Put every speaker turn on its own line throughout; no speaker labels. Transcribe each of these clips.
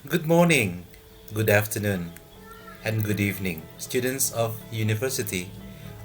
Good morning, good afternoon, and good evening, students of University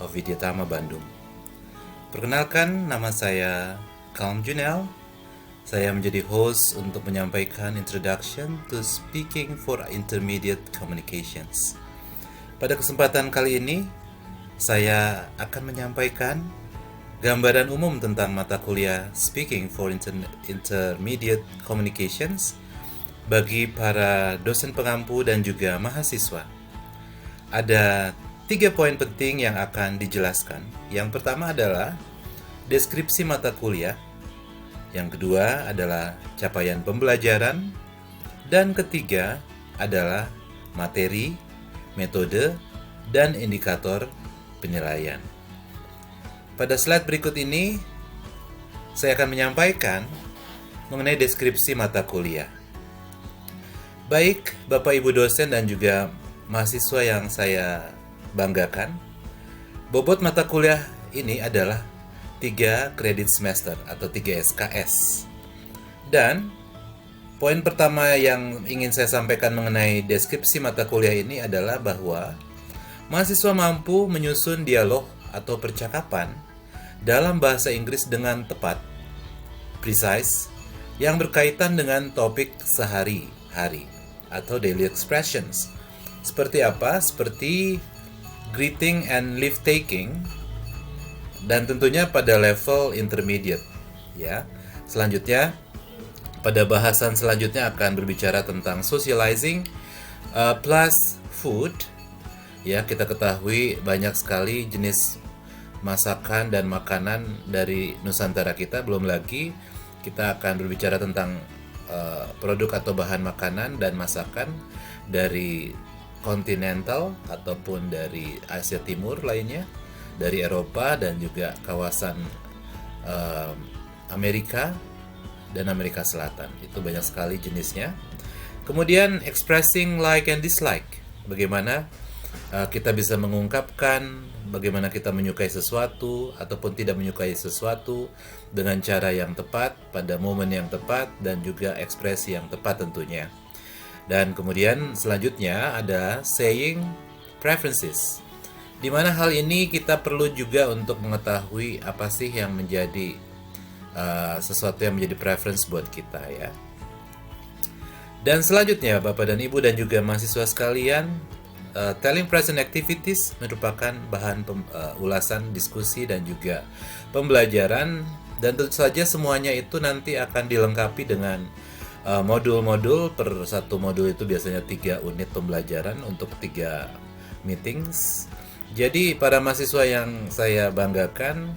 of Widyatama Bandung. Perkenalkan, nama saya Kalm Junel. Saya menjadi host untuk menyampaikan introduction to speaking for intermediate communications. Pada kesempatan kali ini, saya akan menyampaikan gambaran umum tentang mata kuliah Speaking for Intermediate Communications bagi para dosen pengampu dan juga mahasiswa. Ada 3 poin penting yang akan dijelaskan. Yang pertama adalah deskripsi mata kuliah. Yang kedua adalah capaian pembelajaran. Dan ketiga adalah materi, metode, dan indikator penilaian. Pada slide berikut ini, saya akan menyampaikan mengenai deskripsi mata kuliah. Baik Bapak Ibu dosen dan juga mahasiswa yang saya banggakan, bobot mata kuliah ini adalah 3 kredit semester atau 3 SKS. Dan poin pertama yang ingin saya sampaikan mengenai deskripsi mata kuliah ini adalah bahwa mahasiswa mampu menyusun dialog atau percakapan dalam bahasa Inggris dengan tepat, precise, yang berkaitan dengan topik sehari-hari atau daily expressions. Seperti apa? Seperti greeting and leave taking, dan tentunya pada level intermediate ya. Selanjutnya pada bahasan selanjutnya akan berbicara tentang socializing plus food. Ya, kita ketahui banyak sekali jenis masakan dan makanan dari Nusantara kita. Belum lagi kita akan berbicara tentang produk atau bahan makanan dan masakan dari kontinental ataupun dari Asia Timur lainnya, dari Eropa dan juga kawasan Amerika dan Amerika Selatan. Itu banyak sekali jenisnya. Kemudian expressing like and dislike. Bagaimana kita bisa mengungkapkan bagaimana kita menyukai sesuatu ataupun tidak menyukai sesuatu dengan cara yang tepat, pada momen yang tepat, dan juga ekspresi yang tepat tentunya. Dan kemudian selanjutnya ada saying preferences, di mana hal ini kita perlu juga untuk mengetahui apa sih yang menjadi sesuatu yang menjadi preference buat kita ya. Dan selanjutnya Bapak dan Ibu dan juga mahasiswa sekalian, telling present activities merupakan bahan ulasan, diskusi, dan juga pembelajaran. Dan tentu saja semuanya itu nanti akan dilengkapi dengan modul-modul. Per satu modul itu biasanya 3 unit pembelajaran untuk 3 meetings. Jadi para mahasiswa yang saya banggakan,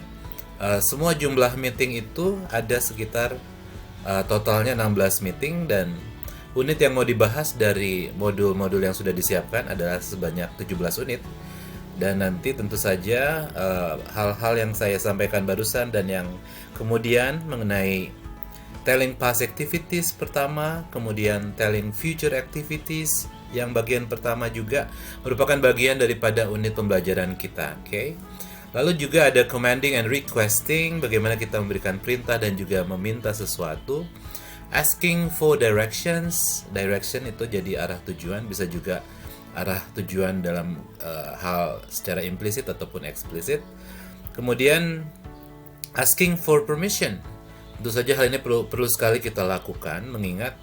semua jumlah meeting itu ada sekitar totalnya 16 meeting, dan unit yang mau dibahas dari modul-modul yang sudah disiapkan adalah sebanyak 17 unit. Dan nanti tentu saja hal-hal yang saya sampaikan barusan dan yang kemudian mengenai telling past activities pertama, kemudian telling future activities yang bagian pertama juga merupakan bagian daripada unit pembelajaran kita. Okay? Lalu juga ada commanding and requesting, bagaimana kita memberikan perintah dan juga meminta sesuatu. Asking for directions, direction itu jadi arah tujuan, bisa juga arah tujuan dalam hal secara implisit ataupun eksplisit. Kemudian asking for permission, tentu saja hal ini perlu sekali kita lakukan, mengingat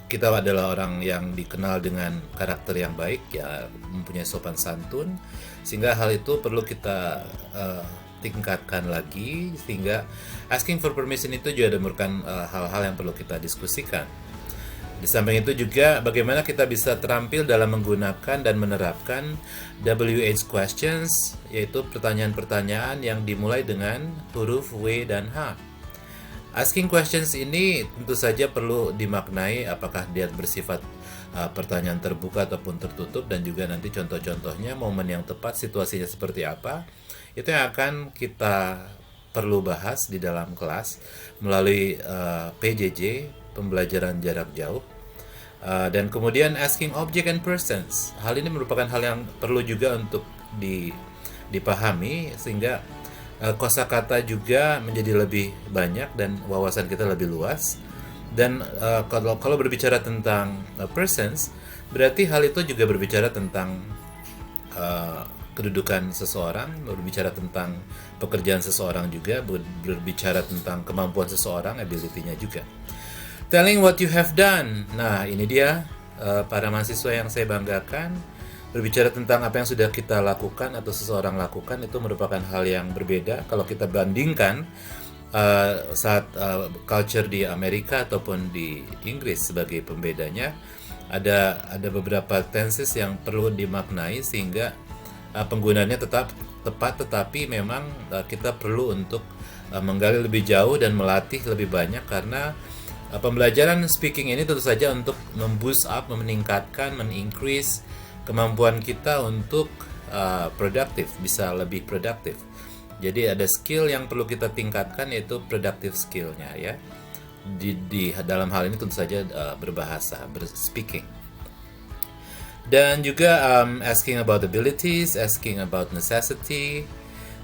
kita adalah orang yang dikenal dengan karakter yang baik, ya, mempunyai sopan santun, sehingga hal itu perlu kita tingkatkan lagi, sehingga asking for permission itu juga merupakan hal-hal yang perlu kita diskusikan. Di samping itu juga bagaimana kita bisa terampil dalam menggunakan dan menerapkan WH questions, yaitu pertanyaan-pertanyaan yang dimulai dengan huruf W dan H. Asking questions ini tentu saja perlu dimaknai apakah dia bersifat pertanyaan terbuka ataupun tertutup, dan juga nanti contoh-contohnya, momen yang tepat, situasinya seperti apa, itu yang akan kita perlu bahas di dalam kelas melalui PJJ, pembelajaran jarak jauh. Dan kemudian asking object and persons, hal ini merupakan hal yang perlu juga untuk dipahami, sehingga kosakata juga menjadi lebih banyak dan wawasan kita lebih luas. Dan kalau berbicara tentang persons, berarti hal itu juga berbicara tentang kedudukan seseorang, berbicara tentang pekerjaan seseorang juga, berbicara tentang kemampuan seseorang, ability-nya juga. Telling what you have done. Nah, ini dia para mahasiswa yang saya banggakan. Berbicara tentang apa yang sudah kita lakukan atau seseorang lakukan itu merupakan hal yang berbeda kalau kita bandingkan saat culture di Amerika ataupun di Inggris. Sebagai pembedanya, ada beberapa tenses yang perlu dimaknai sehingga penggunaannya tetap tepat, tetapi memang kita perlu untuk menggali lebih jauh dan melatih lebih banyak, karena pembelajaran speaking ini tentu saja untuk memboost up, meningkatkan, men-increase kemampuan kita untuk produktif, bisa lebih produktif. Jadi ada skill yang perlu kita tingkatkan, yaitu productive skill-nya ya. Di dalam hal ini tentu saja berbahasa, berspeaking. Dan juga asking about abilities, asking about necessity,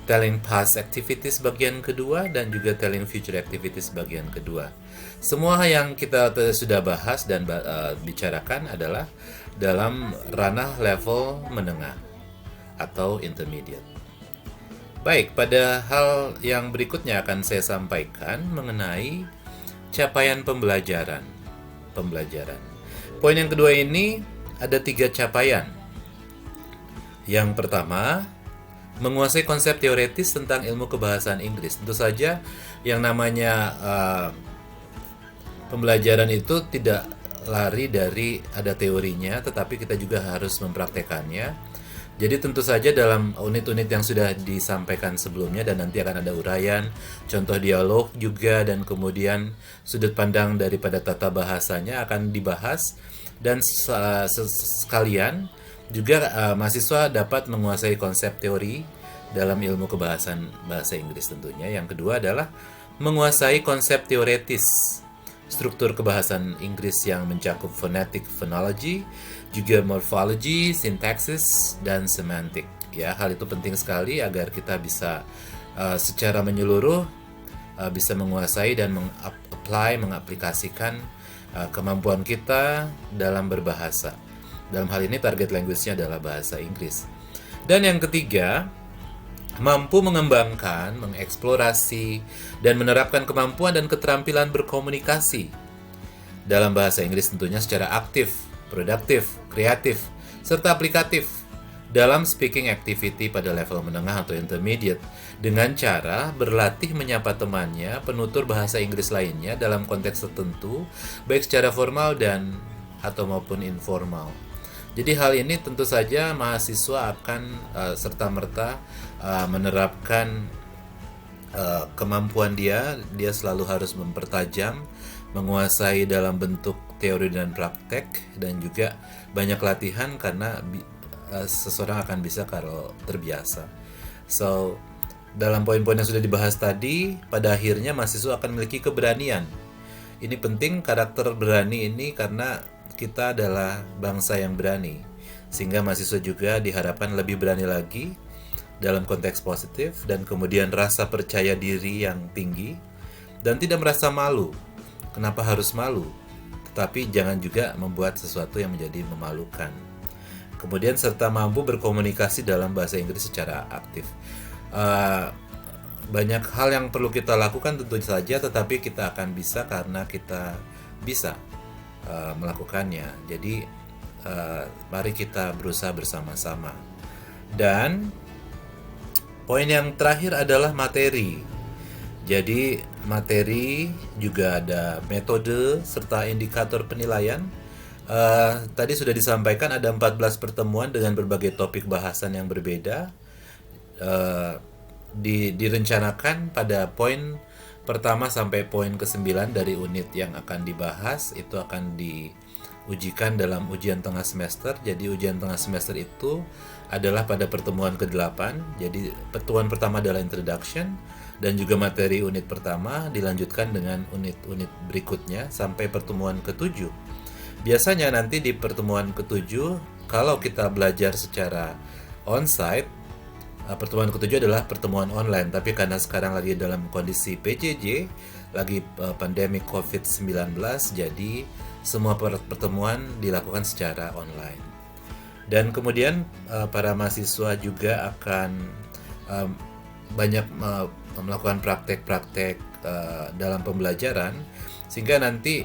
telling past activities bagian kedua, dan juga telling future activities bagian kedua. Semua yang kita sudah bahas dan bicarakan adalah dalam ranah level menengah atau intermediate. Baik, pada hal yang berikutnya akan saya sampaikan mengenai capaian pembelajaran. Poin yang kedua ini ada 3 capaian. Yang pertama, menguasai konsep teoretis tentang ilmu kebahasaan Inggris. Tentu saja yang namanya pembelajaran itu tidak lari dari ada teorinya, tetapi kita juga harus mempraktekannya. Jadi tentu saja dalam unit-unit yang sudah disampaikan sebelumnya, dan nanti akan ada uraian, contoh dialog juga, dan kemudian sudut pandang daripada tata bahasanya akan dibahas. Dan sekalian juga mahasiswa dapat menguasai konsep teori dalam ilmu kebahasaan bahasa Inggris tentunya. Yang kedua adalah menguasai konsep teoretis struktur kebahasaan Inggris yang mencakup phonetic phonology, juga morphology, sintaksis, dan semantik. Ya, hal itu penting sekali agar kita bisa secara menyeluruh bisa menguasai dan mengaplikasikan kemampuan kita dalam berbahasa. Dalam hal ini target language-nya adalah bahasa Inggris. Dan yang ketiga, mampu mengembangkan, mengeksplorasi, dan menerapkan kemampuan dan keterampilan berkomunikasi dalam bahasa Inggris tentunya secara aktif, produktif, kreatif, serta aplikatif dalam speaking activity pada level menengah atau intermediate, dengan cara berlatih menyapa temannya, penutur bahasa Inggris lainnya dalam konteks tertentu, baik secara formal dan atau maupun informal. Jadi hal ini tentu saja mahasiswa akan serta-merta menerapkan kemampuan dia selalu harus mempertajam, menguasai dalam bentuk teori dan praktek, dan juga banyak latihan karena seseorang akan bisa kalau terbiasa. So, dalam poin-poin yang sudah dibahas tadi, pada akhirnya mahasiswa akan memiliki keberanian. Ini penting, karakter berani ini, karena kita adalah bangsa yang berani, sehingga mahasiswa juga diharapkan lebih berani lagi dalam konteks positif, dan kemudian rasa percaya diri yang tinggi, dan tidak merasa malu. Kenapa harus malu? Tetapi jangan juga membuat sesuatu yang menjadi memalukan. Kemudian serta mampu berkomunikasi dalam bahasa Inggris secara aktif. Banyak hal yang perlu kita lakukan tentu saja, tetapi kita akan bisa karena kita bisa melakukannya. Jadi mari kita berusaha bersama-sama. Dan poin yang terakhir adalah materi. Jadi materi juga ada metode serta indikator penilaian. Tadi sudah disampaikan ada 14 pertemuan dengan berbagai topik bahasan yang berbeda. Direncanakan pada poin pertama sampai poin ke-9 dari unit yang akan dibahas itu akan diujikan dalam ujian tengah semester. Jadi ujian tengah semester itu adalah pada pertemuan ke-8. Jadi pertemuan pertama adalah introduction, dan juga materi unit pertama dilanjutkan dengan unit-unit berikutnya sampai pertemuan ke-7. Biasanya nanti di pertemuan ke-7, kalau kita belajar secara onsite, pertemuan ketujuh adalah pertemuan online, tapi karena sekarang lagi dalam kondisi PJJ, lagi pandemi COVID-19, jadi semua pertemuan dilakukan secara online. Dan kemudian para mahasiswa juga akan banyak melakukan praktek-praktek dalam pembelajaran, sehingga nanti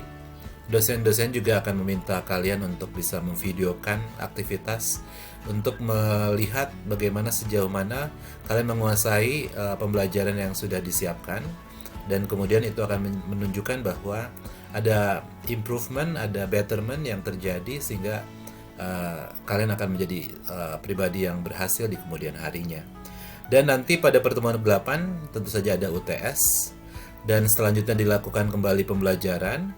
dosen-dosen juga akan meminta kalian untuk bisa memvideokan aktivitas untuk melihat bagaimana sejauh mana kalian menguasai pembelajaran yang sudah disiapkan, dan kemudian itu akan menunjukkan bahwa ada improvement, ada betterment yang terjadi, sehingga kalian akan menjadi pribadi yang berhasil di kemudian harinya. Dan nanti pada pertemuan ke-8 tentu saja ada UTS, dan selanjutnya dilakukan kembali pembelajaran,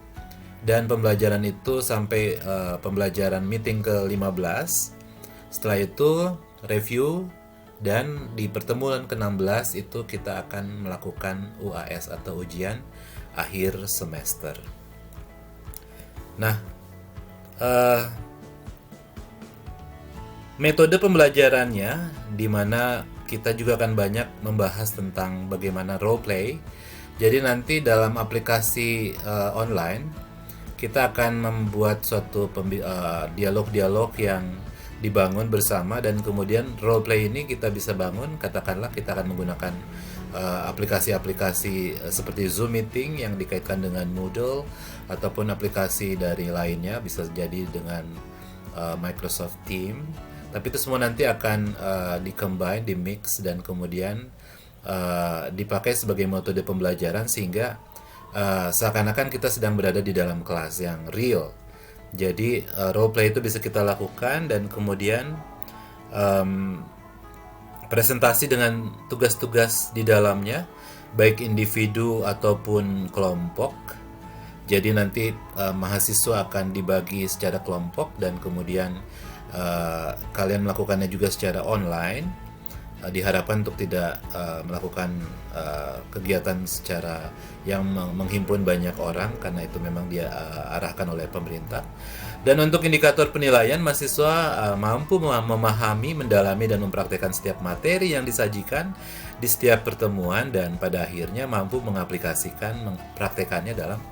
dan pembelajaran itu sampai pembelajaran meeting ke-15. Setelah itu review, dan di pertemuan ke-16 itu kita akan melakukan UAS atau ujian akhir semester. Nah, metode pembelajarannya di mana kita juga akan banyak membahas tentang bagaimana role play. Jadi nanti dalam aplikasi online kita akan membuat suatu dialog-dialog yang dibangun bersama, dan kemudian role play ini kita bisa bangun, katakanlah kita akan menggunakan aplikasi-aplikasi seperti Zoom Meeting yang dikaitkan dengan Moodle, ataupun aplikasi dari lainnya, bisa jadi dengan Microsoft Teams. Tapi itu semua nanti akan di-combine, di-mix, dan kemudian dipakai sebagai metode pembelajaran, sehingga seakan-akan kita sedang berada di dalam kelas yang real. Jadi role play itu bisa kita lakukan, dan kemudian presentasi dengan tugas-tugas di dalamnya, baik individu ataupun kelompok. Jadi nanti mahasiswa akan dibagi secara kelompok, dan kemudian kalian melakukannya juga secara online. Diharapkan untuk tidak melakukan kegiatan secara yang menghimpun banyak orang, karena itu memang dia arahkan oleh pemerintah. Dan untuk indikator penilaian, mahasiswa mampu memahami, mendalami, dan mempraktekkan setiap materi yang disajikan di setiap pertemuan, dan pada akhirnya mampu mengaplikasikan, mempraktekannya dalam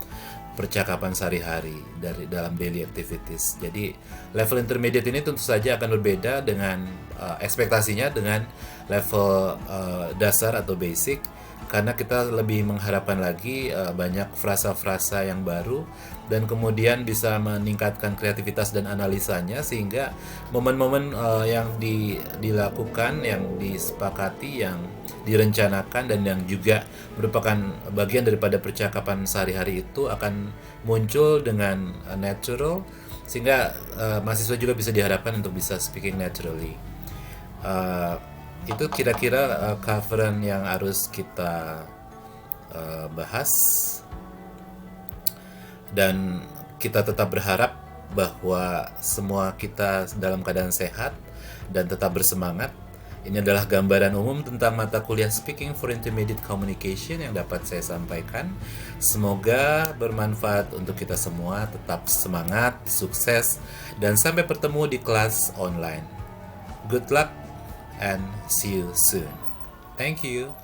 percakapan sehari-hari dalam daily activities. Jadi level intermediate ini tentu saja akan berbeda dengan ekspektasinya dengan level dasar atau basic, karena kita lebih mengharapkan lagi banyak frasa-frasa yang baru, dan kemudian bisa meningkatkan kreativitas dan analisanya, sehingga momen-momen yang dilakukan, yang disepakati, yang direncanakan, dan yang juga merupakan bagian daripada percakapan sehari-hari itu akan muncul dengan natural, sehingga mahasiswa juga bisa diharapkan untuk bisa speaking naturally. Itu kira-kira coveran yang harus kita bahas, dan kita tetap berharap bahwa semua kita dalam keadaan sehat dan tetap bersemangat. Ini adalah gambaran umum tentang mata kuliah Speaking for Intermediate Communication yang dapat saya sampaikan. Semoga bermanfaat untuk kita semua. Tetap semangat, sukses, dan sampai bertemu di kelas online. Good luck and see you soon. Thank you.